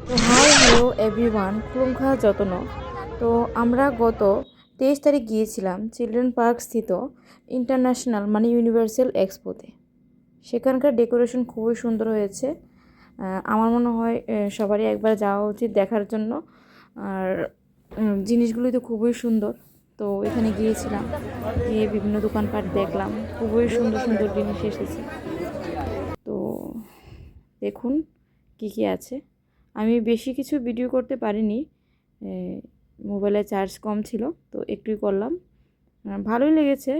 তো hi hello everyone, খুলুমখা যত্ন। তো আমরা গত 23 তারিখ গিয়েছিলাম চিলড্রেন পার্ক স্থিত ইন্টারন্যাশনাল মানে ইউনিভার্সাল এক্সপোতে। সেখানকার ডেকোরেশন খুবই সুন্দর হয়েছে। আমার মনে হয় সবারই একবার যাওয়া উচিত দেখার জন্য। আর জিনিসগুলি তো খুবই সুন্দর। তো এখানে গিয়েছিলাম, গিয়ে বিভিন্ন দোকানপাট দেখলাম, খুবই সুন্দর সুন্দর জিনিস এসেছে। তো দেখুন কী কী আছে। আমি বেশি কিছু ভিডিও করতে পারিনি, মোবাইলে চার্জ কম ছিল, তো একটুই করলাম। ভালোই লেগেছে।